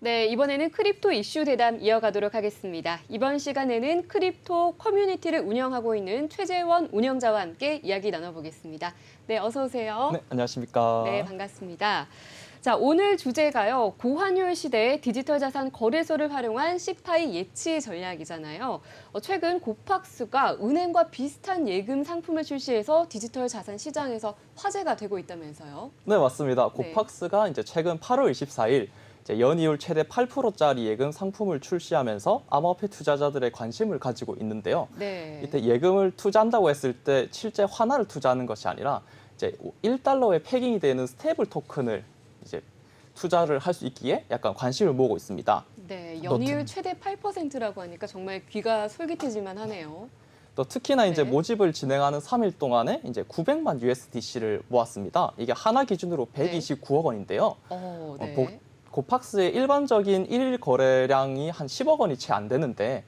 네, 이번에는 크립토 이슈 대담 이어가도록 하겠습니다. 이번 시간에는 크립토 커뮤니티를 운영하고 있는 최재원 운영자와 함께 이야기 나눠보겠습니다. 네, 어서 오세요. 네, 안녕하십니까. 네, 반갑습니다. 자, 오늘 주제가요. 고환율 시대의 디지털 자산 거래소를 활용한 시파이 예치 전략이잖아요. 최근 고팍스가 은행과 비슷한 예금 상품을 출시해서 디지털 자산 시장에서 화제가 되고 있다면서요. 네, 맞습니다. 네. 고팍스가 이제 최근 8월 24일 연이율 최대 8%짜리 예금 상품을 출시하면서 암호화폐 투자자들의 관심을 가지고 있는데요. 네. 이때 예금을 투자한다고 했을 때 실제 환화를 투자하는 것이 아니라 이제 1달러에 패깅이 되는 스테이블 토큰을 이제 투자를 할 수 있기에 약간 관심을 모으고 있습니다. 네, 연이율 최대 8%라고 하니까 정말 귀가 솔깃해질만 하네요. 또 특히나 이제 네. 모집을 진행하는 3일 동안에 이제 900만 USDC를 모았습니다. 이게 하나 기준으로 129억 원인데요. 네. 고팍스의 일반적인 일일 거래량이 한 10억 원이 채 안 되는데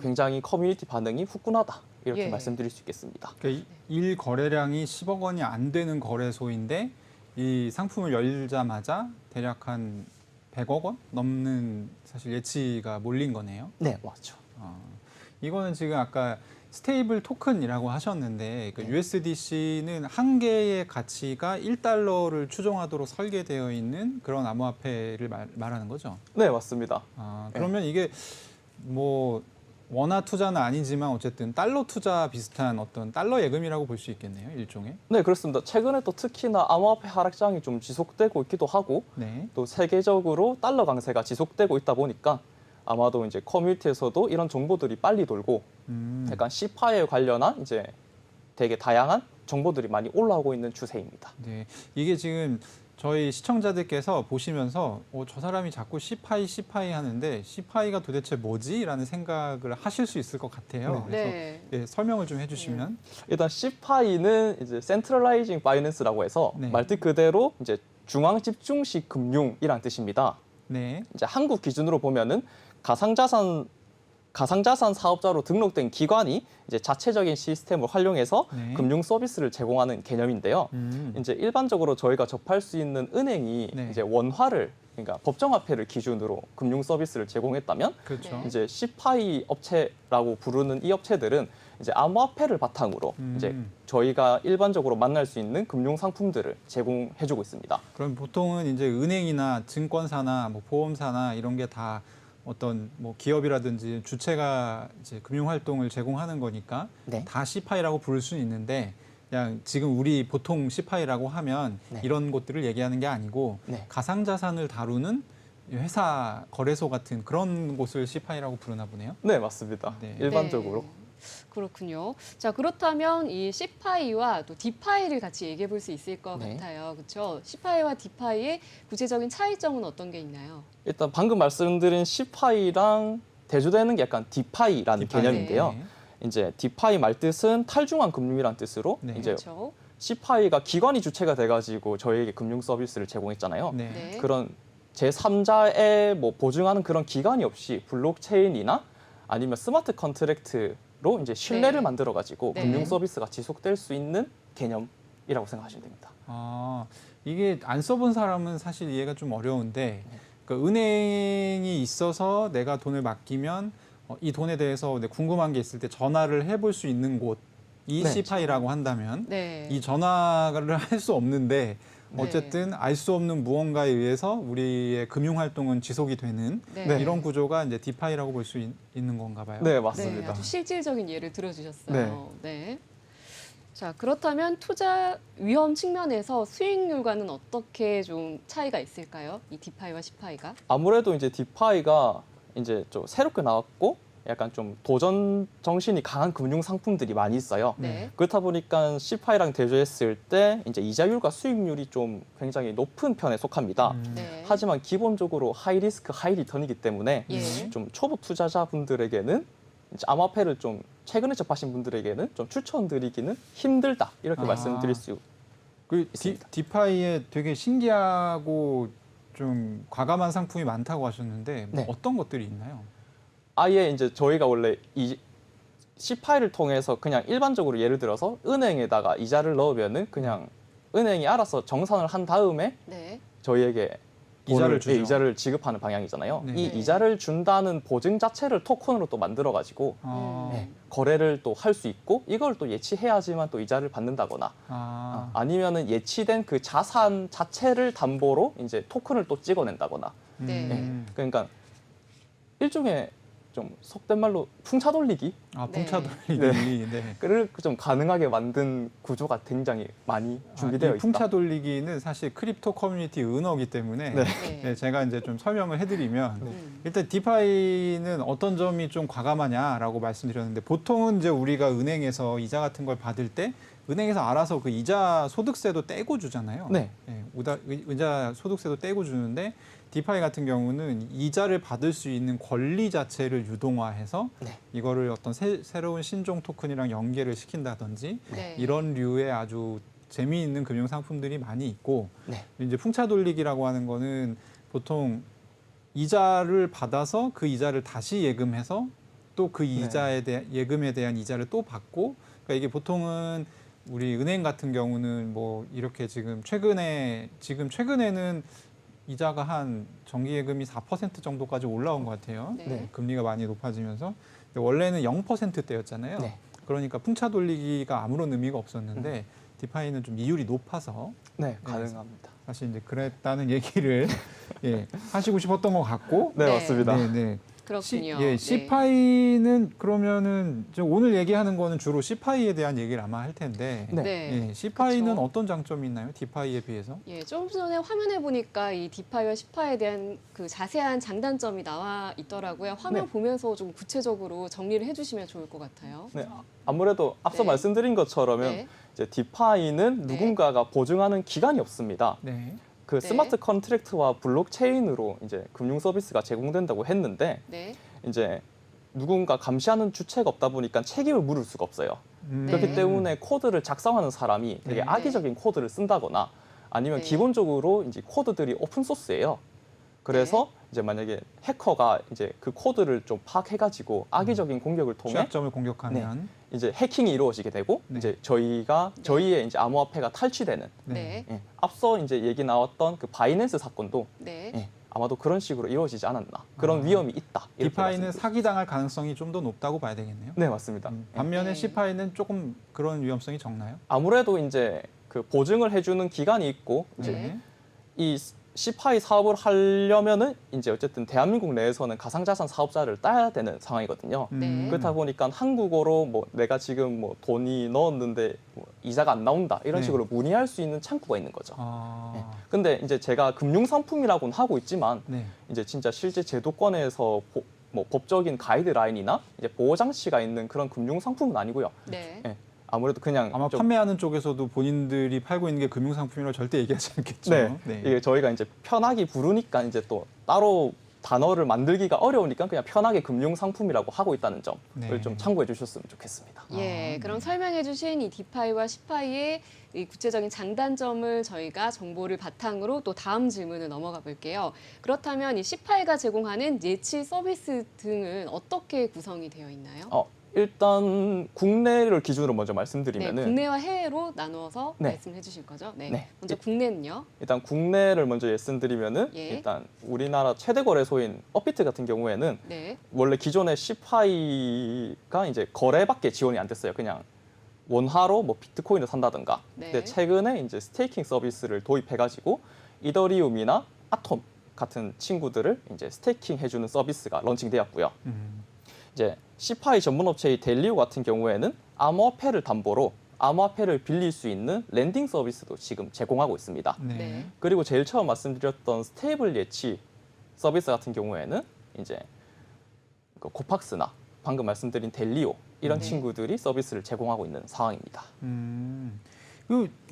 굉장히 커뮤니티 반응이 후끈하다 이렇게 예. 말씀드릴 수 있겠습니다. 그러니까 일 거래량이 10억 원이 안 되는 거래소인데 이 상품을 열자마자 대략 한 100억 원 넘는 사실 예치가 몰린 거네요. 네, 맞죠. 이거는 지금 아까 스테이블 토큰이라고 하셨는데 그 네. USDC는 한 개의 가치가 1달러를 추종하도록 설계되어 있는 그런 암호화폐를 말하는 거죠. 네, 맞습니다. 그러면 이게 뭐 원화 투자는 아니지만 어쨌든 달러 투자 비슷한 어떤 달러 예금이라고 볼 수 있겠네요, 일종의. 네, 그렇습니다. 최근에 또 특히나 암호화폐 하락장이 좀 지속되고 있기도 하고 네. 또 세계적으로 달러 강세가 지속되고 있다 보니까 아마도 이제 커뮤니티에서도 이런 정보들이 빨리 돌고 약간 시파에 관련한 이제 되게 다양한 정보들이 많이 올라오고 있는 추세입니다. 네, 이게 지금 저희 시청자들께서 보시면서 저 사람이 자꾸 시파이 하는데 시파이가 도대체 뭐지? 라는 생각을 하실 수 있을 것 같아요. 네. 그래서 네. 예, 설명을 좀 해주시면. 일단 시파이는 이제 센트럴라이징 파이낸스라고 해서 네. 말뜻 그대로 이제 중앙 집중식 금융이란 뜻입니다. 네. 이제 한국 기준으로 보면은 가상자산 사업자로 등록된 기관이 이제 자체적인 시스템을 활용해서 네. 금융 서비스를 제공하는 개념인데요. 이제 일반적으로 저희가 접할 수 있는 은행이 네. 이제 원화를 그러니까 법정화폐를 기준으로 금융 서비스를 제공했다면 그렇죠. 네. 이제 시파이 업체라고 부르는 이 업체들은 이제 암호화폐를 바탕으로 이제 저희가 일반적으로 만날 수 있는 금융 상품들을 제공해주고 있습니다. 그럼 보통은 이제 은행이나 증권사나 뭐 보험사나 이런 게 다 어떤 뭐 기업이라든지 주체가 이제 금융 활동을 제공하는 거니까 네. 다 시파이라고 부를 수는 있는데 그냥 지금 우리 보통 시파이라고 하면 네. 이런 곳들을 얘기하는 게 아니고 네. 가상자산을 다루는 회사 거래소 같은 그런 곳을 시파이라고 부르나 보네요. 네, 맞습니다. 네. 일반적으로. 네. 그렇군요. 자, 그렇다면 이 시파이와 또 디파이를 같이 얘기해 볼 수 있을 것 네. 같아요. 그렇죠? 시파이와 디파이의 구체적인 차이점은 어떤 게 있나요? 일단 방금 말씀드린 시파이랑 대조되는 게 약간 디파이라는 디파이. 개념인데요. 네. 이제 디파이 말뜻은 탈중앙 금융이란 뜻으로 네. 이제 그렇죠. 시파이가 기관이 주체가 돼가지고 저희에게 금융 서비스를 제공했잖아요. 네. 네. 그런 제3자의 뭐 보증하는 그런 기관이 없이 블록체인이나 아니면 스마트 컨트랙트로 이제 신뢰를 네. 만들어가지고 네. 금융 서비스가 지속될 수 있는 개념이라고 생각하시면 됩니다. 이게 안 써본 사람은 사실 이해가 좀 어려운데 그러니까 은행이 있어서 내가 돈을 맡기면 이 돈에 대해서 궁금한 게 있을 때 전화를 해볼 수 있는 곳이 네. 시파이라고 한다면 네. 이 전화를 할 수 없는데 네. 어쨌든 알 수 없는 무언가에 의해서 우리의 금융 활동은 지속이 되는 네. 이런 구조가 이제 디파이라고 볼 수 있는 건가 봐요. 네, 네, 맞습니다. 아주 실질적인 예를 들어주셨어요. 네. 자, 그렇다면 투자 위험 측면에서 수익률과는 어떻게 좀 차이가 있을까요? 이 디파이와 시파이가? 아무래도 이제 디파이가 이제 좀 새롭게 나왔고 약간 좀 도전 정신이 강한 금융 상품들이 많이 있어요. 네. 그렇다 보니까 시파이랑 대조했을 때 이제 이자율과 수익률이 좀 굉장히 높은 편에 속합니다. 네. 하지만 기본적으로 하이 리스크 하이 리턴이기 때문에 예. 좀 초보 투자자분들에게는 이제 암호화폐를 좀 최근에 접하신 분들에게는 좀 추천드리기는 힘들다 이렇게 말씀드릴 수 그 있습니다. 디파이에 되게 신기하고 좀 과감한 상품이 많다고 하셨는데 뭐 네. 어떤 것들이 있나요? 아예 이제 저희가 원래 이 시파이를 통해서 그냥 일반적으로 예를 들어서 은행에다가 이자를 넣으면은 그냥 은행이 알아서 정산을 한 다음에 네. 저희에게 이자를 주죠. 이자를 지급하는 방향이잖아요. 네. 이 네. 이자를 준다는 보증 자체를 토큰으로 또 만들어가지고 아, 거래를 또 할 수 있고 이걸 또 예치해야지만 또 이자를 받는다거나 아니면은 예치된 그 자산 자체를 담보로 이제 토큰을 또 찍어낸다거나 네. 그러니까 일종의 좀 속된 말로 풍차 돌리기 풍차 네. 돌리기. 네. 를 좀 가능하게 만든 구조가 굉장히 많이 준비되어 이 있다. 풍차 돌리기는 사실 크립토 커뮤니티 은어기 때문에 네. 네. 네, 제가 이제 좀 설명을 해드리면 음. 일단 디파이는 어떤 점이 좀 과감하냐라고 말씀드렸는데 보통은 이제 우리가 은행에서 이자 같은 걸 받을 때 은행에서 알아서 그 이자 소득세도 떼고 주잖아요. 네. 이자 소득세도 떼고 주는데 디파이 같은 경우는 이자를 받을 수 있는 권리 자체를 유동화해서 네. 이거를 어떤 새로운 신종 토큰이랑 연계를 시킨다든지 네. 이런 류의 아주 재미있는 금융 상품들이 많이 있고 네. 이제 풍차 돌리기라고 하는 거는 보통 이자를 받아서 그 이자를 다시 예금해서 또 그 이자에 대한 예금에 대한 이자를 또 받고 그러니까 이게 보통은 우리 은행 같은 경우는 뭐 이렇게 지금 최근에는 이자가 한 정기예금이 4% 정도까지 올라온 것 같아요. 네. 금리가 많이 높아지면서 근데 원래는 0%대였잖아요. 네. 그러니까 풍차 돌리기가 아무런 의미가 없었는데 디파이는 좀 이율이 높아서 네, 가능합니다. 사실 이제 그랬다는 얘기를 하시고 싶었던 것 같고 네, 네. 맞습니다. 네. 그렇군요. C파이는 그러면은 이제 오늘 얘기하는 거는 주로 C파이에 대한 얘기를 아마 할 텐데 네. 네. C파이는 그쵸. 어떤 장점이 있나요? D파이에 비해서? 예, 좀 전에 화면에 보니까 이 디파이와 시파에 대한 그 자세한 장단점이 나와 있더라고요. 화면 네. 보면서 좀 구체적으로 정리를 해주시면 좋을 것 같아요. 네, 아무래도 앞서 네. 말씀드린 것처럼은 네. 이제 디파이는 네. 누군가가 보증하는 기간이 없습니다. 네. 그 네. 스마트 컨트랙트와 블록체인으로 이제 금융 서비스가 제공된다고 했는데 네. 이제 누군가 감시하는 주체가 없다 보니까 책임을 물을 수가 없어요. 그렇기 네. 때문에 코드를 작성하는 사람이 되게 네. 악의적인 코드를 쓴다거나 아니면 네. 기본적으로 이제 코드들이 오픈 소스예요. 그래서 이제 만약에 해커가 이제 그 코드를 좀 파악해가지고 악의적인 공격을 통해 취약점을 공격하면 이제 해킹이 이루어지게 되고 네. 이제 네. 저희의 이제 암호화폐가 탈취되는 네. 예, 앞서 이제 얘기 나왔던 그 바이낸스 사건도 네. 예, 아마도 그런 식으로 이루어지지 않았나 그런 위험이 있다. 이렇게 D파이는 말씀드립니다. 사기당할 가능성이 좀 더 높다고 봐야 되겠네요. 네, 맞습니다. 반면에 네. C파이는 조금 그런 위험성이 적나요? 아무래도 이제 그 보증을 해주는 기간이 있고 이제 네. 이 C파이 사업을 하려면은 이제 어쨌든 대한민국 내에서는 가상자산 사업자를 따야 되는 상황이거든요. 네. 그렇다 보니까 한국어로 뭐 내가 지금 뭐 돈이 넣었는데 뭐 이자가 안 나온다 이런 네. 식으로 문의할 수 있는 창구가 있는 거죠. 예. 아, 근데 이제 제가 금융 상품이라고는 하고 있지만 네. 이제 진짜 실제 제도권에서 뭐 법적인 가이드라인이나 이제 보호 장치가 있는 그런 금융 상품은 아니고요. 네. 예. 아무래도 그냥 아마 좀 판매하는 쪽에서도 본인들이 팔고 있는 게 금융상품이라고 절대 얘기하지 않겠죠. 네. 이게 저희가 이제 편하게 부르니까 이제 또 따로 단어를 만들기가 어려우니까 그냥 편하게 금융 상품이라고 하고 있다는 점을 네. 좀 참고해 주셨으면 좋겠습니다. 예, 그럼 설명해주신 이 디파이와 시파이의 이 구체적인 장단점을 저희가 정보를 바탕으로 또 다음 질문을 넘어가 볼게요. 그렇다면 이 시파이가 제공하는 예치 서비스 등은 어떻게 구성이 되어 있나요? 일단 국내를 기준으로 먼저 네, 말씀드리면은 국내와 해외로 나누어서 네. 말씀해 주실 거죠? 네. 네. 먼저 국내는요? 일단 국내를 먼저 말씀드리면은 예. 일단 우리나라 최대 거래소인 업비트 같은 경우에는 네. 원래 기존의 시파이가 이제 거래밖에 지원이 안 됐어요. 그냥 원화로 뭐 비트코인을 산다든가. 네. 근데 최근에 이제 스테이킹 서비스를 도입해가지고 이더리움이나 아톰 같은 친구들을 이제 스테이킹 해주는 서비스가 런칭되었고요. 이제 시파이 전문 업체의 델리오 같은 경우에는 암호화폐를 담보로 암호화폐를 빌릴 수 있는 랜딩 서비스도 지금 제공하고 있습니다. 네. 그리고 제일 처음 말씀드렸던 스테이블 예치 서비스 같은 경우에는 이제 그 코팍스나 방금 말씀드린 델리오 이런 네. 친구들이 서비스를 제공하고 있는 상황입니다.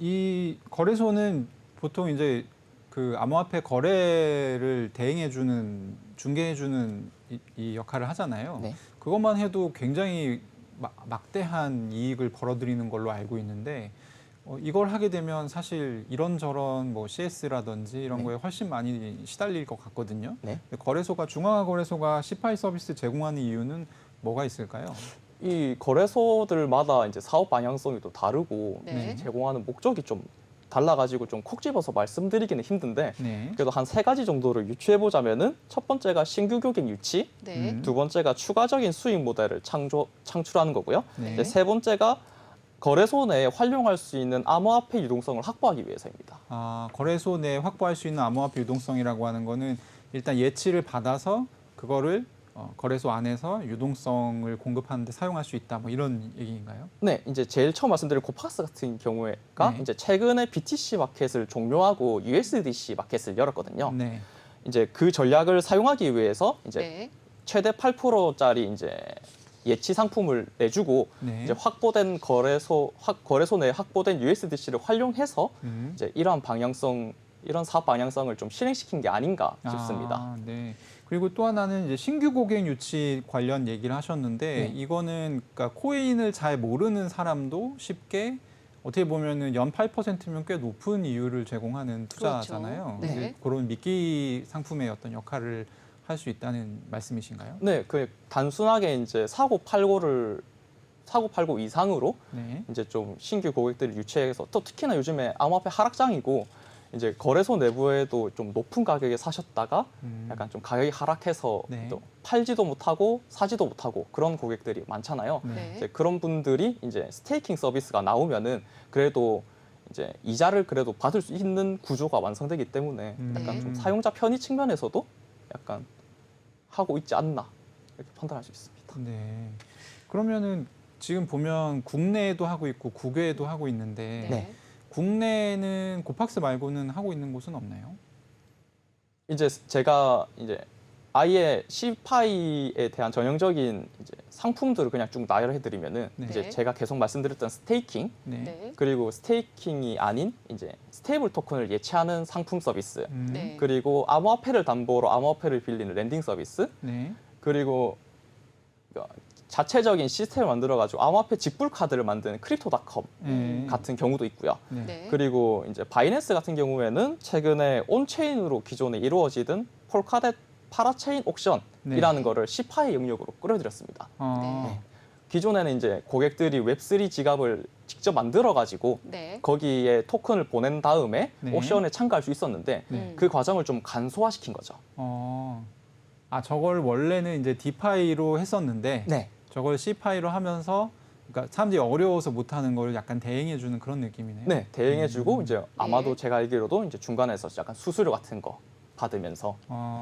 이 거래소는 보통 이제 그 암호화폐 거래를 대행해주는 중개해주는 이 역할을 하잖아요. 네. 그것만 해도 굉장히 막대한 이익을 벌어들이는 걸로 알고 있는데 이걸 하게 되면 사실 이런저런 뭐 CS라든지 이런 네. 거에 훨씬 많이 시달릴 것 같거든요. 네. 거래소가 중앙화 거래소가 C파이 서비스 제공하는 이유는 뭐가 있을까요? 이 거래소들마다 이제 사업 방향성이 또 다르고 네. 제공하는 목적이 좀 달라가지고 좀 콕 집어서 말씀드리기는 힘든데 네. 그래도 한 3가지 정도를 유추해 보자면은 첫 번째가 신규 고객 유치, 네. 두 번째가 추가적인 수익 모델을 창출하는 거고요. 네. 이제 세 번째가 거래소 내에 활용할 수 있는 암호화폐 유동성을 확보하기 위해서입니다. 아, 거래소 내에 확보할 수 있는 암호화폐 유동성이라고 하는 거는 일단 예치를 받아서 그거를 거래소 안에서 유동성을 공급하는 데 사용할 수 있다. 뭐 이런 얘기인가요? 네, 이제 제일 처음 말씀드린 고팍스 같은 경우가 네. 이제 최근에 BTC 마켓을 종료하고 USDC 마켓을 열었거든요. 네. 이제 그 전략을 사용하기 위해서 이제 네. 최대 8%짜리 이제 예치 상품을 내주고 네. 이제 확보된 거래소 내에 확보된 USDC를 활용해서 이제 이런 사업 방향성을 좀 실행시킨 게 아닌가 싶습니다. 아, 네. 그리고 또 하나는 이제 신규 고객 유치 관련 얘기를 하셨는데 네. 이거는 그러니까 코인을 잘 모르는 사람도 쉽게 어떻게 보면은 연 8%면 꽤 높은 이율을 제공하는 투자잖아요. 그렇죠. 네. 이제 그런 미끼 상품의 어떤 역할을 할 수 있다는 말씀이신가요? 네, 그 단순하게 이제 사고 팔고 이상으로 네. 이제 좀 신규 고객들을 유치해서 또 특히나 요즘에 암호화폐 하락장이고 이제 거래소 내부에도 좀 높은 가격에 사셨다가 약간 좀 가격이 하락해서 네. 또 팔지도 못하고 사지도 못하고 그런 고객들이 많잖아요. 네. 이제 그런 분들이 이제 스테이킹 서비스가 나오면은 그래도 이제 이자를 그래도 받을 수 있는 구조가 완성되기 때문에 약간 좀 사용자 편의 측면에서도 약간 하고 있지 않나 이렇게 판단할 수 있습니다. 네. 그러면은 지금 보면 국내에도 하고 있고 국외에도 하고 있는데 네. 국내는 고팍스 말고는 하고 있는 곳은 없나요? 이제 제가 이제 아예 C파이에 대한 전형적인 이제 상품들을 그냥 쭉 나열해드리면은 네. 이제 제가 계속 말씀드렸던 스테이킹 네. 네. 그리고 스테이킹이 아닌 이제 스테이블 토큰을 예치하는 상품 서비스 네. 그리고 암호화폐를 담보로 암호화폐를 빌리는 렌딩 서비스 네. 그리고 자체적인 시스템을 만들어가지고 암호화폐 직불 카드를 만드는 크립토닷컴 네. 같은 경우도 있고요. 네. 네. 그리고 이제 바이낸스 같은 경우에는 최근에 온체인으로 기존에 이루어지던 폴카댓 파라체인 옥션이라는 네. 거를 C파이 영역으로 끌어들였습니다. 네. 기존에는 이제 고객들이 웹3 지갑을 직접 만들어가지고 네. 거기에 토큰을 보낸 다음에 네. 옥션에 참가할 수 있었는데 네. 그 과정을 좀 간소화시킨 거죠. 아, 저걸 원래는 이제 디파이로 했었는데 네. 저걸 C파이로 하면서 그러니까 사람들이 어려워서 못 하는 걸 약간 대행해 주는 그런 느낌이네요. 네, 대행해주고 이제 아마도 네. 제가 알기로도 이제 중간에서 약간 수수료 같은 거 받으면서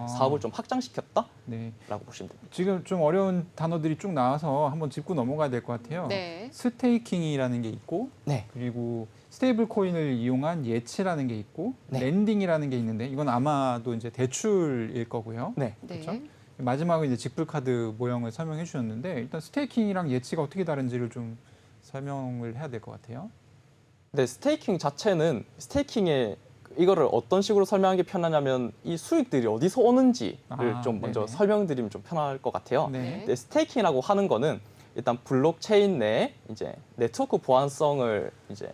사업을 좀 확장시켰다라고 네. 보시면 됩니다. 지금 좀 어려운 단어들이 쭉 나와서 한번 짚고 넘어가야 될 것 같아요. 네. 스테이킹이라는 게 있고 네. 그리고 스테이블 코인을 이용한 예치라는 게 있고 네. 렌딩이라는 게 있는데 이건 아마도 이제 대출일 거고요. 네. 네. 그렇죠? 마지막으로 이제 직불 카드 모형을 설명해 주셨는데 일단 스테이킹이랑 예치가 어떻게 다른지를 좀 설명을 해야 될 것 같아요. 네, 스테이킹 자체는 스테이킹에 이거를 어떤 식으로 설명하기 편하냐면 이 수익들이 어디서 오는지를 좀 먼저 네네. 설명드리면 좀 편할 것 같아요. 네. 근데 스테이킹이라고 하는 거는 일단 블록체인 내에 이제 네트워크 보안성을 이제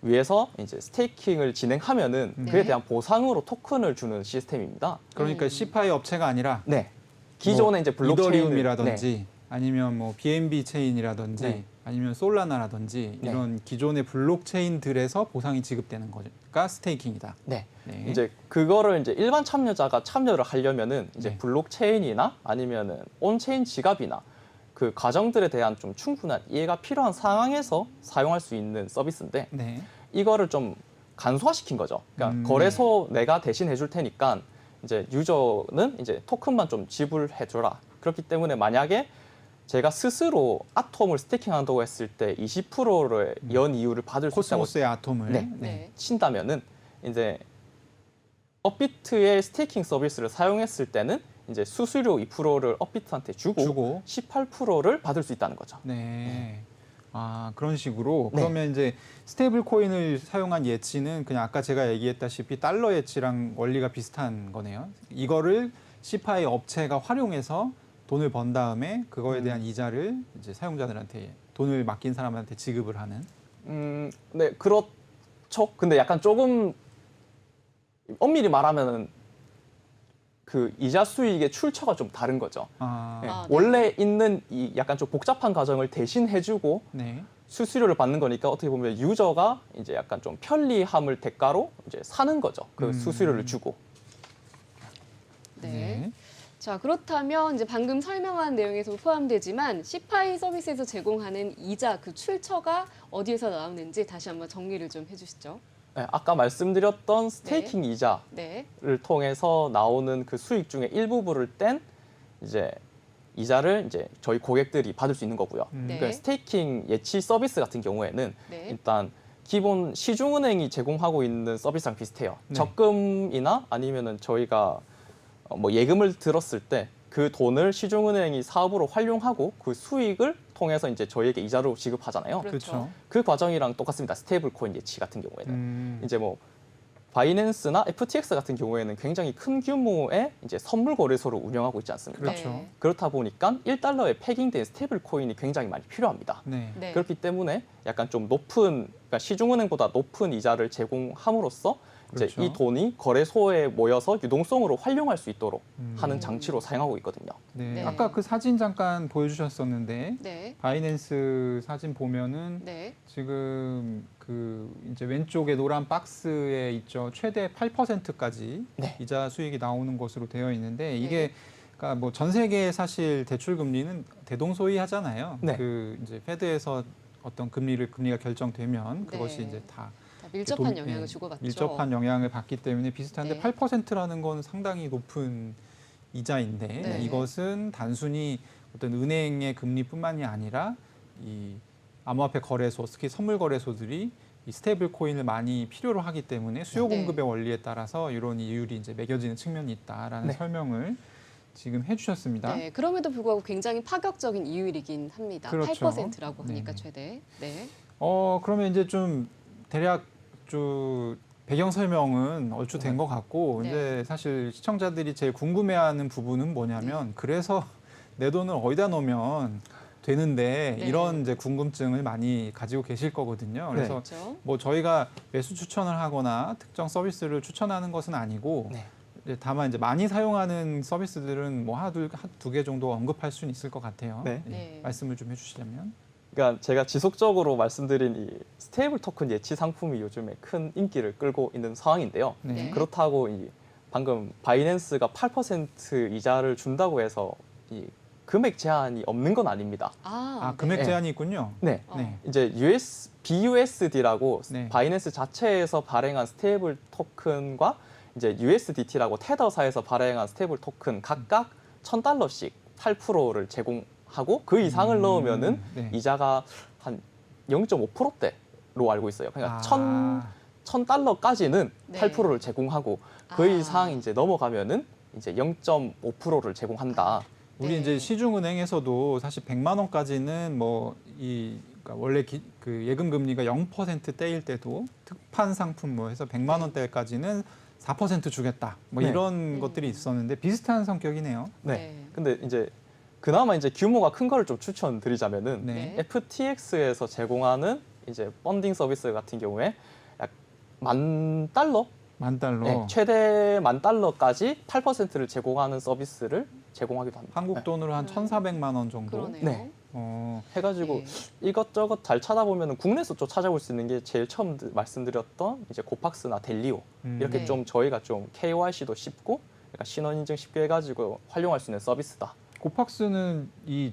위해서 이제 스테이킹을 진행하면은 네. 그에 대한 보상으로 토큰을 주는 시스템입니다. 그러니까 C파이 업체가 아니라 네. 기존에 이제 블록체인 이더리움이라든지 아니면 뭐 BNB 체인이라든지 네. 아니면 솔라나라든지 네. 이런 기존의 블록체인들에서 보상이 지급되는 거가 스테이킹이다. 네. 네. 이제 그거를 이제 일반 참여자가 참여를 하려면은 이제 네. 블록체인이나 아니면은 온체인 지갑이나 그 과정들에 대한 좀 충분한 이해가 필요한 상황에서 사용할 수 있는 서비스인데 네. 이거를 좀 간소화시킨 거죠. 그러니까 거래소 내가 대신 해줄 테니까 이제 유저는 이제 토큰만 좀 지불해 줘라. 그렇기 때문에 만약에 제가 스스로 아톰을 스테이킹한다고 했을 때 20%의 연 이율을 받을 수 있다고 코스모스의 아톰을 네. 네. 친다면은 이제 업비트의 스테이킹 서비스를 사용했을 때는 이제 수수료 2%를 업비트한테 주고 18%를 받을 수 있다는 거죠. 네. 아, 그런 식으로 네. 그러면 이제 스테이블 코인을 사용한 예치는 그냥 아까 제가 얘기했다시피 달러 예치랑 원리가 비슷한 거네요. 이거를 C파이 업체가 활용해서 돈을 번 다음에 그거에 대한 이자를 이제 사용자들한테 돈을 맡긴 사람한테 지급을 하는. 네, 그렇죠. 근데 약간 조금 엄밀히 말하면은 그 이자 수익의 출처가 좀 다른 거죠. 아, 네. 아, 네. 원래 있는 이 약간 좀 복잡한 과정을 대신 해주고 네. 수수료를 받는 거니까 어떻게 보면 유저가 이제 약간 좀 편리함을 대가로 이제 사는 거죠. 그 수수료를 주고. 네. 자, 그렇다면 이제 방금 설명한 내용에서 포함되지만 시파이 서비스에서 제공하는 이자 그 출처가 어디에서 나오는지 다시 한번 정리를 좀 해주시죠. 네, 아까 말씀드렸던 스테이킹 이자를 네. 통해서 나오는 그 수익 중에 일부분을 뗀 이제 이자를 이제 저희 고객들이 받을 수 있는 거고요. 네. 그러니까 스테이킹 예치 서비스 같은 경우에는 네. 일단 기본 시중은행이 제공하고 있는 서비스랑 비슷해요. 네. 적금이나 아니면은 저희가 뭐 예금을 들었을 때 그 돈을 시중은행이 사업으로 활용하고 그 수익을 통해서 이제 저희에게 이자로 지급하잖아요. 그렇죠. 그 과정이랑 똑같습니다. 스테이블 코인 예치 같은 경우에는 이제 뭐 바이낸스나 FTX 같은 경우에는 굉장히 큰 규모의 이제 선물 거래소를 운영하고 있지 않습니까? 그렇죠. 네. 그렇다 보니까 1달러에 패깅된 스테이블 코인이 굉장히 많이 필요합니다. 네. 네. 그렇기 때문에 약간 좀 높은, 그러니까 시중은행보다 높은 이자를 제공함으로써 이제 그렇죠. 이 돈이 거래소에 모여서 유동성으로 활용할 수 있도록 하는 음. 장치로 사용하고 있거든요. 네. 네. 아까 그 사진 잠깐 보여주셨었는데 네. 바이낸스 사진 보면은 네. 지금 그 이제 왼쪽에 노란 박스에 있죠. 최대 8%까지 네. 이자 수익이 나오는 것으로 되어 있는데 네. 이게 그러니까 뭐 전 세계 사실 대출 금리는 대동소이하잖아요. 네. 그 이제 페드에서 어떤 금리가 결정되면 그것이 네. 이제 다 밀접한 영향을 주고받죠. 밀접한 영향을 받기 때문에 비슷한데 네. 8%라는 건 상당히 높은 이자인데 네. 이것은 단순히 어떤 은행의 금리뿐만이 아니라 이 암호화폐 거래소, 특히 선물 거래소들이 이 스테이블 코인을 많이 필요로 하기 때문에 수요 네. 공급의 원리에 따라서 이런 이율이 이제 매겨지는 측면이 있다라는 네. 설명을 지금 해주셨습니다. 네, 그럼에도 불구하고 굉장히 파격적인 이율이긴 합니다. 그렇죠. 8%라고 하니까 네네. 최대. 네. 그러면 이제 좀 대략 좀 배경 설명은 얼추 된 것 같고 네. 이제 사실 시청자들이 제일 궁금해하는 부분은 뭐냐면 그래서 내 돈을 어디다 놓으면 되는데 네. 이런 이제 궁금증을 많이 가지고 계실 거거든요. 그래서 그렇죠. 뭐 저희가 매수 추천을 하거나 특정 서비스를 추천하는 것은 아니고 네. 이제 다만 이제 많이 사용하는 서비스들은 뭐 하나 두 개 정도 언급할 수는 있을 것 같아요. 네. 네. 말씀을 좀 해주시자면. 그러니까 제가 지속적으로 말씀드린 이 스테이블 토큰 예치 상품이 요즘에 큰 인기를 끌고 있는 상황인데요. 네. 네. 그렇다고 이 방금 바이낸스가 8% 이자를 준다고 해서 이 금액 제한이 없는 건 아닙니다. 아, 네. 금액 네. 제한이 있군요. 네. 어. 네. 이제 BUSD라고 네. 바이낸스 자체에서 발행한 스테이블 토큰과 이제 USDT라고 테더사에서 발행한 스테이블 토큰 각각 $1,000씩 8%를 제공하고 그 이상을 넣으면은 네. 이자가 한 0.5%대로 알고 있어요. 그러니까 $1,000까지는 네. 8%를 제공하고 그 아. 이상 이제 넘어가면은 이제 0.5%를 제공한다. 우리 네. 이제 시중은행에서도 사실 100만 원까지는 뭐 그러니까 원래 그 예금 금리가 0%대일 때도 특판 상품 뭐 해서 100만 원대까지는 4% 주겠다. 뭐 네. 이런 것들이 있었는데 비슷한 성격이네요. 네. 네. 근데 이제 그나마 이제 규모가 큰 거를 좀 추천드리자면은 네. FTX에서 제공하는 이제 펀딩 서비스 같은 경우에 약 $10,000? $10,000. 네, 최대 $10,000까지 8%를 제공하는 서비스를 제공하기도 합니다. 한국 돈으로 한 1,400만 원 정도. 그러네요. 네. 해가지고 네. 이것저것 잘 찾아보면 국내에서 좀 찾아볼 수 있는 게 제일 처음 말씀드렸던 이제 고팍스나 델리오 이렇게 네. 좀 저희가 좀 KYC도 쉽고 약간 신원 인증 쉽게 해가지고 활용할 수 있는 서비스다. 고팍스는 이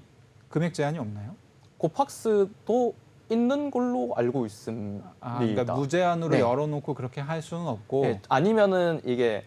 금액 제한이 없나요? 고팍스도 있는 걸로 알고 있습니다. 그러니까 무제한으로 네. 열어놓고 그렇게 할 수는 없고. 네, 아니면은 이게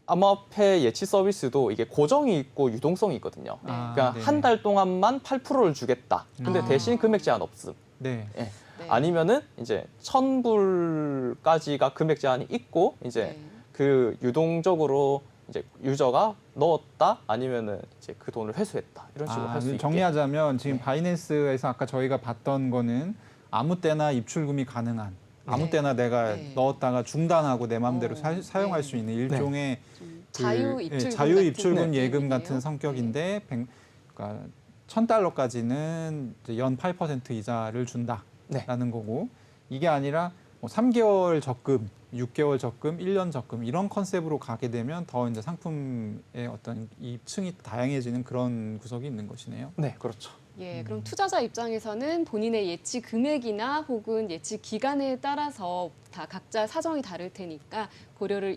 암호화폐 예치 서비스도 이게 고정이 있고 유동성이 있거든요. 그러니까 네네. 한 달 동안만 8%를 주겠다. 근데 아. 대신 금액 제한 없음. 네. 네. 아니면은 이제 1,000불까지가 금액 제한이 있고 이제 네. 그 유동적으로 이제 유저가 넣었다 아니면은 이제 그 돈을 회수했다 이런 식으로 할 수 있게. 정리하자면 지금 네. 바이낸스에서 아까 저희가 봤던 거는 아무 때나 입출금이 가능한 아무 네. 때나 내가 네. 넣었다가 중단하고 내 마음대로 네. 사용할 수 있는 일종의 좀 그, 자유 입출금 자유 입출금 같은 예금 느낌이네요. 같은 성격인데 그러니까 $1,000까지는 연 8% 이자를 준다라는 네. 거고 이게 아니라 뭐 3개월 적금, 6개월 적금, 1년 적금 이런 컨셉으로 가게 되면 더 이제 상품의 어떤 입층이 다양해지는 그런 구석이 있는 것이네요. 네, 그렇죠. 예, 그럼 투자자 입장에서는 본인의 예치 금액이나 혹은 예치 기간에 따라서 다 각자 사정이 다를 테니까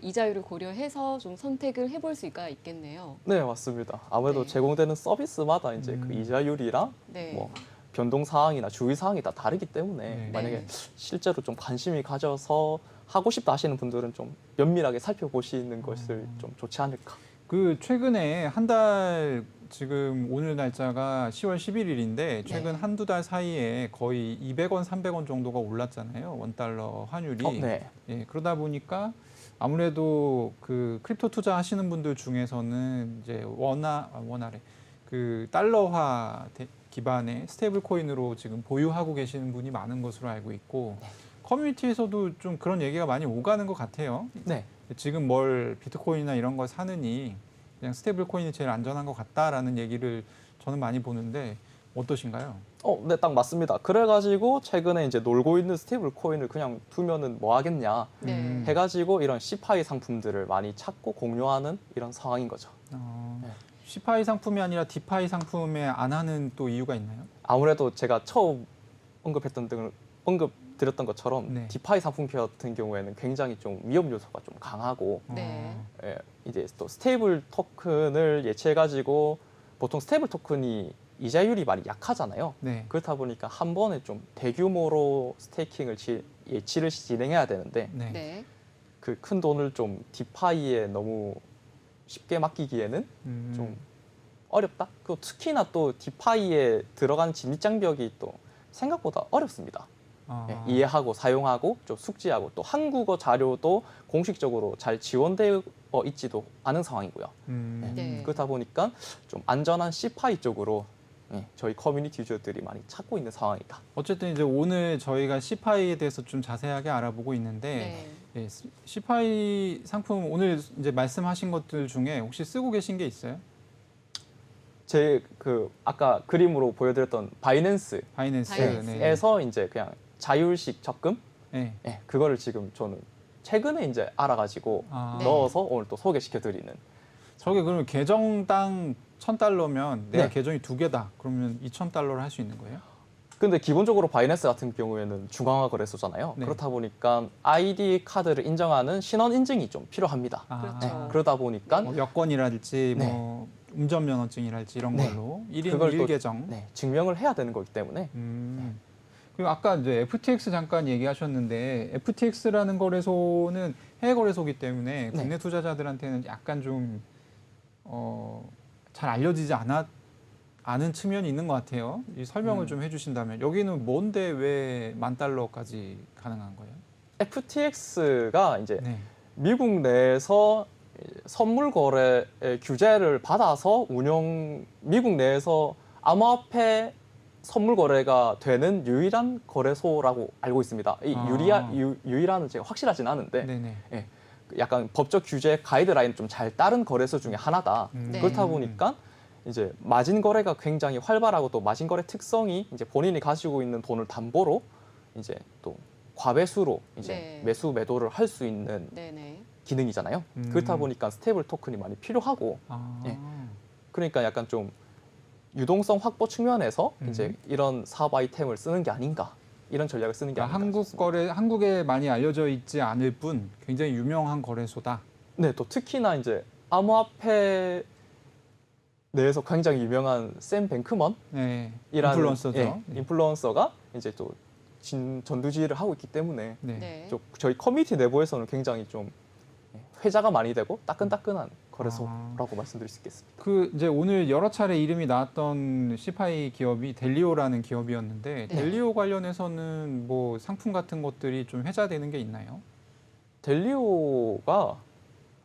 이자율을 고려해서 좀 선택을 해볼 수가 있겠네요. 네, 맞습니다. 아무래도 네. 제공되는 서비스마다 이제 그 이자율이랑 네. 뭐 변동 사항이나 주의 사항이 다 다르기 때문에 네. 만약에 네. 실제로 좀 관심이 가져서 하고 싶다 하시는 분들은 좀 면밀하게 살펴보시는 것을 좀 좋지 않을까. 그 최근에 한 달 지금 오늘 날짜가 10월 11일인데 최근 네. 한두 달 사이에 거의 200원, 300원 정도가 올랐잖아요. 원달러 환율이. 네. 예, 그러다 보니까 아무래도 그 크립토 투자하시는 분들 중에서는 이제 원화래 그 달러화 기반의 스테이블 코인으로 지금 보유하고 계시는 분이 많은 것으로 알고 있고 커뮤니티에서도 좀 그런 얘기가 많이 오가는 것 같아요. 네. 지금 뭘 비트코인이나 이런 걸 사느니 그냥 스테이블 코인이 제일 안전한 것 같다라는 얘기를 저는 많이 보는데 어떠신가요? 네, 딱 맞습니다. 그래가지고 최근에 이제 놀고 있는 스테이블 코인을 그냥 두면은 뭐 하겠냐 네. 해가지고 이런 시파이 상품들을 많이 찾고 공유하는 이런 상황인 거죠. 네. 시파이 상품이 아니라 디파이 상품에 안 하는 또 이유가 있나요? 아무래도 제가 처음 언급드렸던 것처럼 네. 디파이 상품 같은 경우에는 굉장히 좀 위험 요소가 좀 강하고 네. 이제 또 스테이블 토큰을 예치해가지고 보통 스테이블 토큰이 이자율이 많이 약하잖아요. 네. 그렇다 보니까 한 번에 좀 대규모로 스테이킹을 예치를 진행해야 되는데 네. 네. 그 큰 돈을 좀 디파이에 너무 쉽게 맡기기에는 좀 어렵다. 그리고 특히나 또 디파이에 들어간 진입 장벽이 또 생각보다 어렵습니다. 아. 이해하고 사용하고 좀 숙지하고 또 한국어 자료도 공식적으로 잘 지원되어 있지도 않은 상황이고요. 네. 그렇다 보니까 좀 안전한 시파이 쪽으로 저희 커뮤니티 유저들이 많이 찾고 있는 상황이다. 어쨌든 이제 오늘 저희가 시파이에 대해서 좀 자세하게 알아보고 있는데 네. 예, 시파이 상품 오늘 이제 말씀하신 것들 중에 혹시 쓰고 계신 게 있어요? 제 그 아까 그림으로 보여드렸던 바이낸스에서 바이낸스. 이제 그냥 자율식 적금 네. 그거를 지금 저는 최근에 이제 알아가지고 아, 네. 넣어서 오늘 또 소개시켜드리는. 저게 그러면 계정당 1,000달러면 내가 네. 계정이 2개다. 그러면 2,000달러를 할 수 있는 거예요? 근데 기본적으로 바이낸스 같은 경우에는 중앙화 거래소잖아요. 네. 그렇다 보니까 아이디 카드를 인정하는 신원 인증이 좀 필요합니다. 아, 그렇죠. 그러다 보니까 뭐 여권이랄지 네. 뭐 운전면허증이랄지 이런 네. 걸로 1인 그걸 또 1계정. 증명을 해야 되는 거기 때문에 그리고 아까 이제 FTX 잠깐 얘기하셨는데 FTX라는 거래소는 해외 거래소이기 때문에 네. 국내 투자자들한테는 약간 좀 잘 알려지지 않은 측면이 있는 것 같아요. 이 설명을 좀 해주신다면 여기는 뭔데 왜 $10,000까지 가능한 거예요? FTX가 이제 네. 미국 내에서 선물 거래 규제를 받아서 미국 내에서 암호화폐 선물 거래가 되는 유일한 거래소라고 알고 있습니다. 이 유일한은 제가 확실하진 않은데 네네. 약간 법적 규제 가이드라인 좀 잘 따른 거래소 중에 하나다. 네. 그렇다 보니까 이제 마진 거래가 굉장히 활발하고 또 마진 거래 특성이 이제 본인이 가지고 있는 돈을 담보로 이제 또 과배수로 이제 네. 매수 매도를 할 수 있는 네네. 기능이잖아요. 그렇다 보니까 스테이블 토큰이 많이 필요하고 예. 그러니까 약간 좀 유동성 확보 측면에서 이제 이런 사업 아이템을 쓰는 게 아닌가 이런 전략을 쓰는 게 그러니까 아닌가. 한국에 많이 알려져 있지 않을 뿐 굉장히 유명한 거래소다. 네, 또 특히나 이제 암호화폐 내에서 굉장히 유명한 샘 뱅크먼이라는 네. 인플루언서죠. 인플루언서가 이제 또 전두지휘를 하고 있기 때문에 네. 네. 저희 커뮤니티 내부에서는 굉장히 좀 회자가 많이 되고 따끈따끈한 거래소라고 말씀드릴 수 있겠습니다. 그 이제 오늘 여러 차례 이름이 나왔던 시파이 기업이 델리오라는 기업이었는데 네. 델리오 관련해서는 뭐 상품 같은 것들이 좀 회자되는 게 있나요? 델리오가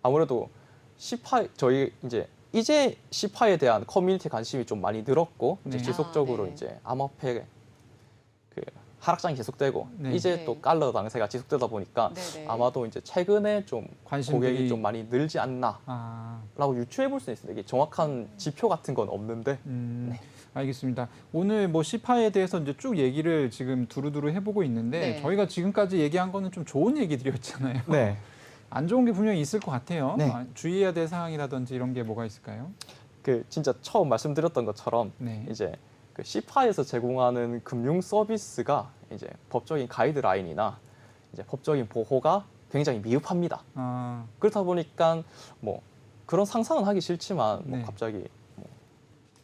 아무래도 저희 이제 시파에 대한 커뮤니티 관심이 좀 많이 늘었고 이제 네. 지속적으로 네. 이제 암호화폐 그 하락장이 계속되고 네. 이제 네. 또 달러 강세가 지속되다 보니까 네네. 아마도 이제 최근에 좀 관심들이 고객이 좀 많이 늘지 않나라고 아, 유추해 볼 수 있습니다. 이게 정확한 지표 같은 건 없는데 네. 알겠습니다. 오늘 뭐 시파에 대해서 이제 쭉 얘기를 지금 두루두루 해보고 있는데 네. 저희가 지금까지 얘기한 거는 좀 좋은 얘기들이었잖아요. 네. 안 좋은 게 분명히 있을 것 같아요. 네. 주의해야 될 사항이라든지 이런 게 뭐가 있을까요? 그 진짜 처음 말씀드렸던 것처럼 네. 이제 그 시파에서 제공하는 금융 서비스가 이제 법적인 가이드라인이나 이제 법적인 보호가 굉장히 미흡합니다. 아, 그렇다 보니까 뭐 그런 상상은 하기 싫지만 뭐 네. 갑자기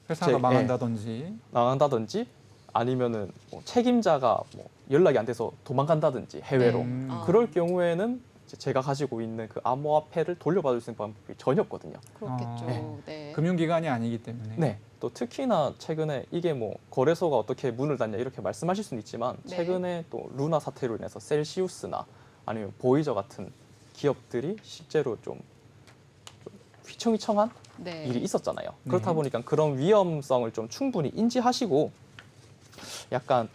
회사가 제- 망한다든지. 나간다든지 아니면은 뭐 책임자가 뭐 연락이 안 돼서 도망간다든지 해외로 음. 아. 그럴 경우에는 이제 제가 가지고 있는 그 암호화폐를 돌려받을 수 있는 방법이 전혀 없거든요. 그렇겠죠. 아. 네. 금융기관이 아니기 때문에. 네. 또 특히나 최근에 이게 뭐 거래소가 어떻게 문을 닫냐 이렇게 말씀하실 수는 있지만 네. 최근에 또 루나 사태로 인해서 셀시우스나 아니면 보이저 같은 기업들이 실제로 좀 휘청휘청한 네. 일이 있었잖아요. 네. 그렇다 보니까 그런 위험성을 좀 충분히 인지하시고 약간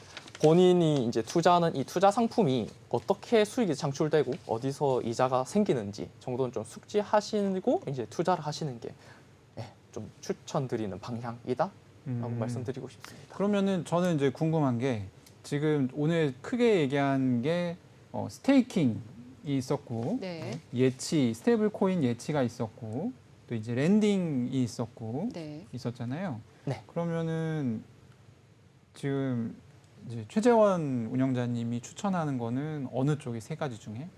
본인이 이제 투자하는 이 투자 상품이 어떻게 수익이 창출되고 어디서 이자가 생기는지 정도는 좀 숙지하시고 이제 투자를 하시는 게 좀 추천드리는 방향이다라고 말씀드리고 싶습니다. 그러면은 저는 이제 궁금한 게 지금 오늘 크게 얘기한 게 스테이킹이 있었고 네. 예치, 스테이블 코인 예치가 있었고 또 이제 랜딩이 있었고 네. 있었잖아요. 네. 그러면은 지금 이제 최재원 운영자님이 추천하는 거는 어느 쪽이 세 가지 중에?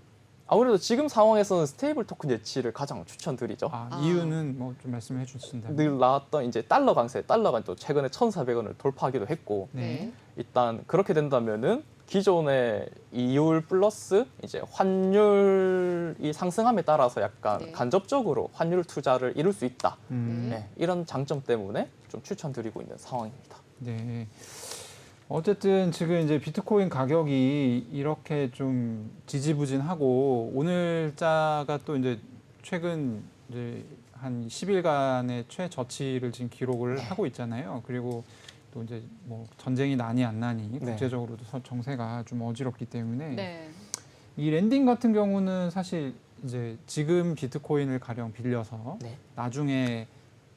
아무래도 지금 상황에서는 스테이블 토큰 예치를 가장 추천드리죠. 아, 아. 이유는 뭐 좀 말씀해 주신다면. 늘 나왔던 이제 달러 강세, 달러가 또 최근에 1,400원을 돌파하기도 했고 네. 일단 그렇게 된다면은 기존의 이율 플러스 이제 환율이 상승함에 따라서 약간 네. 간접적으로 환율 투자를 이룰 수 있다. 음, 네, 이런 장점 때문에 좀 추천드리고 있는 상황입니다. 네. 어쨌든 지금 이제 비트코인 가격이 이렇게 좀 지지부진하고 오늘자가 또 이제 최근 이제 한 10일간의 최저치를 지금 기록을 하고 있잖아요. 그리고 또 이제 뭐 전쟁이 나니 안 나니 네. 국제적으로도 정세가 좀 어지럽기 때문에 네. 이 랜딩 같은 경우는 사실 이제 지금 비트코인을 가령 빌려서 네. 나중에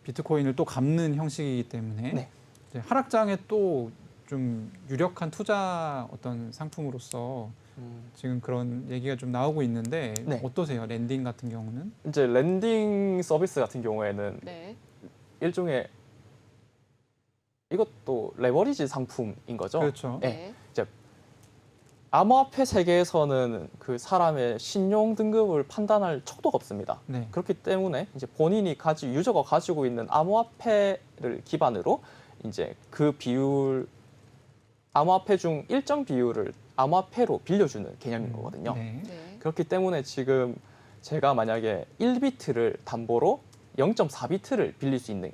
비트코인을 또 갚는 형식이기 때문에 네. 이제 하락장에 또 좀 유력한 투자 어떤 상품으로서 지금 그런 얘기가 좀 나오고 있는데 네. 어떠세요? 랜딩 같은 경우는? 이제 랜딩 서비스 같은 경우에는 네. 일종의 이것도 레버리지 상품인 거죠. 그렇죠. 네. 암호화폐 세계에서는 그 사람의 신용 등급을 판단할 척도가 없습니다. 네. 그렇기 때문에 이제 본인이 유저가 가지고 있는 암호화폐를 기반으로 이제 그 비율 암호화폐 중 일정 비율을 암호화폐로 빌려주는 개념인 거거든요. 네. 네. 그렇기 때문에 지금 제가 만약에 1비트를 담보로 0.4비트를 빌릴 수 있는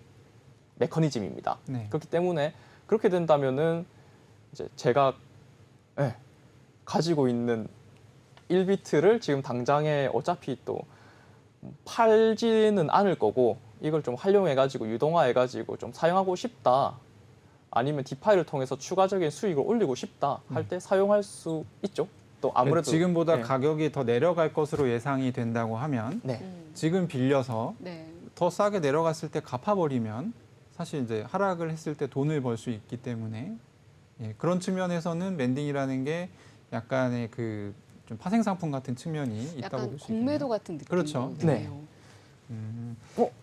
메커니즘입니다. 네. 그렇기 때문에 그렇게 된다면은 이제 제가 가지고 있는 1비트를 지금 당장에 어차피 또 팔지는 않을 거고 이걸 좀 활용해가지고 유동화해가지고 좀 사용하고 싶다. 아니면 디파이를 통해서 추가적인 수익을 올리고 싶다 할 때 사용할 수 있죠. 또 아무래도 지금보다 네. 가격이 더 내려갈 것으로 예상이 된다고 하면 네. 지금 빌려서 네. 더 싸게 내려갔을 때 갚아버리면 사실 이제 하락을 했을 때 돈을 벌 수 있기 때문에 그런 측면에서는 랜딩이라는 게 약간의 그 좀 파생 상품 같은 측면이 있다고 약간 볼 수 공매도 있겠네요. 같은 느낌. 그렇죠.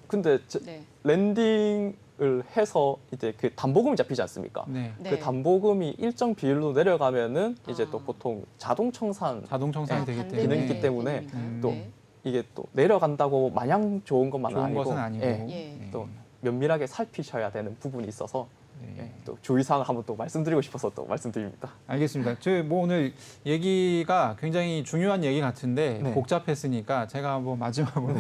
근데 네. 랜딩을 해서 이제 그 담보금이 잡히지 않습니까? 네. 네. 그 담보금이 일정 비율로 내려가면은 이제 또 아. 보통 자동 청산 자동 청산이 아, 되기 반대 때문에 기능이 있기 때문에 개념인가요? 또 네. 이게 또 내려간다고 마냥 좋은 것만 좋은 아니고 것은 아니고 예, 예. 또 면밀하게 살피셔야 되는 부분이 있어서 네. 또 주의사항을 한번 또 말씀드리고 싶어서 또 말씀드립니다. 알겠습니다. 저 뭐 오늘 얘기가 굉장히 중요한 얘기 같은데 네. 복잡했으니까 제가 한번 마지막으로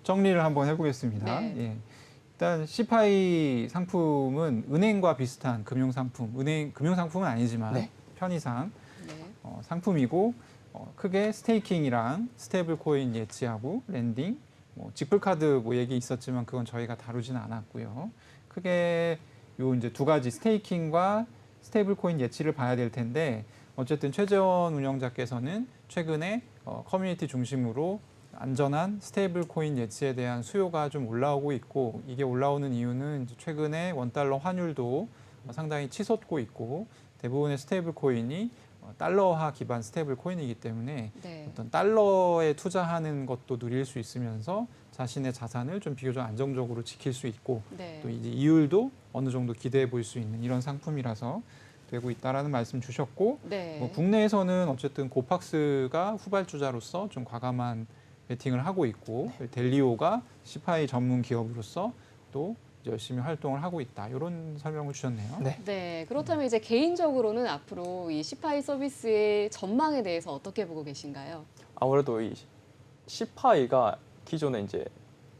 정리를 한번 해보겠습니다. 네. 예. 일단 시파이 상품은 은행과 비슷한 금융 상품, 금융 상품은 아니지만 네. 편의상 네. 상품이고 크게 스테이킹이랑 스테이블 코인 예치하고 랜딩, 뭐 직불카드 뭐 얘기 있었지만 그건 저희가 다루지는 않았고요. 크게 요 이제 두 가지 스테이킹과 스테이블 코인 예치를 봐야 될 텐데 어쨌든 최재원 운영자께서는 최근에 커뮤니티 중심으로 안전한 스테이블 코인 예치에 대한 수요가 좀 올라오고 있고 이게 올라오는 이유는 이제 최근에 원달러 환율도 상당히 치솟고 있고 대부분의 스테이블 코인이 달러화 기반 스테이블 코인이기 때문에 네. 어떤 달러에 투자하는 것도 누릴 수 있으면서 자신의 자산을 좀 비교적 안정적으로 지킬 수 있고 네. 또 이제 이율도 어느 정도 기대해 볼 수 있는 이런 상품이라서 되고 있다라는 말씀 주셨고 네. 뭐 국내에서는 어쨌든 고팍스가 후발주자로서 좀 과감한 베팅을 하고 있고 델리오가 시파이 전문 기업으로서 또 열심히 활동을 하고 있다. 이런 설명을 주셨네요. 네. 네. 그렇다면 이제 개인적으로는 앞으로 이 시파이 서비스의 전망에 대해서 어떻게 보고 계신가요? 아무래도 이 시파이가 기존에 이제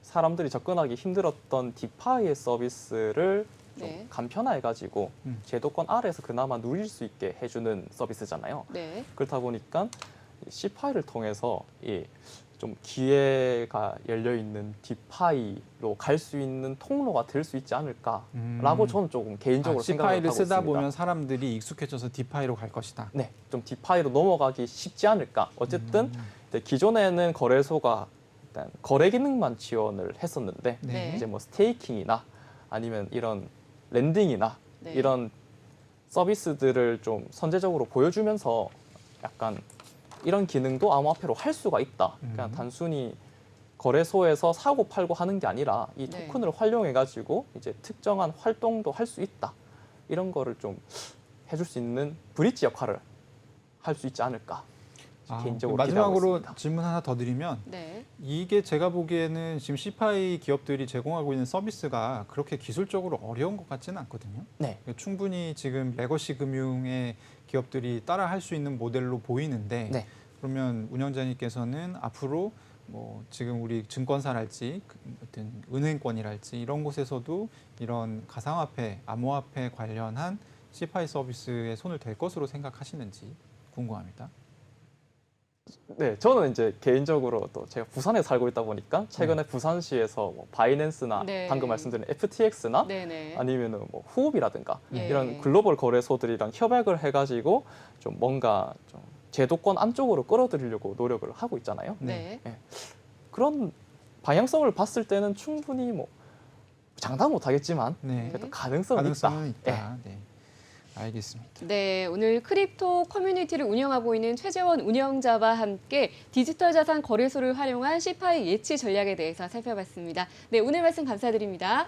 사람들이 접근하기 힘들었던 디파이의 서비스를 좀 네. 간편화해가지고 제도권 아래에서 그나마 누릴 수 있게 해주는 서비스잖아요. 네. 그렇다 보니까 시파이를 통해서 좀 기회가 열려 있는 디파이로 갈 수 있는 통로가 될 수 있지 않을까라고 저는 조금 개인적으로 생각을 하고 디파이를 쓰다 있습니다. 보면 사람들이 익숙해져서 디파이로 갈 것이다. 네, 좀 디파이로 넘어가기 쉽지 않을까. 어쨌든 기존에는 거래소가 일단 거래 기능만 지원을 했었는데 네. 이제 뭐 스테이킹이나 아니면 이런 랜딩이나 네. 이런 서비스들을 좀 선제적으로 보여주면서 약간 이런 기능도 암호화폐로 할 수가 있다. 그냥 단순히 거래소에서 사고 팔고 하는 게 아니라 이 네. 토큰을 활용해 가지고 이제 특정한 활동도 할 수 있다. 이런 거를 좀 해줄 수 있는 브릿지 역할을 할 수 있지 않을까. 개인적으로 마지막으로 기대하고 있습니다. 질문 하나 더 드리면 네. 이게 제가 보기에는 지금 시파이 기업들이 제공하고 있는 서비스가 그렇게 기술적으로 어려운 것 같지는 않거든요. 네. 충분히 지금 레거시 금융의 기업들이 따라 할 수 있는 모델로 보이는데 네. 그러면 운영자님께서는 앞으로 뭐 지금 우리 증권사랄지 어떤 은행권이랄지 이런 곳에서도 이런 가상화폐, 암호화폐 관련한 시파이 서비스에 손을 댈 것으로 생각하시는지 궁금합니다. 네, 저는 이제 개인적으로 또 제가 부산에 살고 있다 보니까 최근에 부산시에서 뭐 바이낸스나 네. 방금 말씀드린 FTX나 네네. 아니면은 뭐 후옵이라든가 예. 이런 글로벌 거래소들이랑 협약을 해가지고 좀 뭔가 좀 제도권 안쪽으로 끌어들이려고 노력을 하고 있잖아요. 네. 그런 방향성을 봤을 때는 충분히 뭐 장담 못하겠지만 네. 그래도 가능성은 가능성은 있다. 있다. 네. 알겠습니다. 네, 오늘 크립토 커뮤니티를 운영하고 있는 최재원 운영자와 함께 디지털 자산 거래소를 활용한 시파이 예치 전략에 대해서 살펴봤습니다. 네, 오늘 말씀 감사드립니다.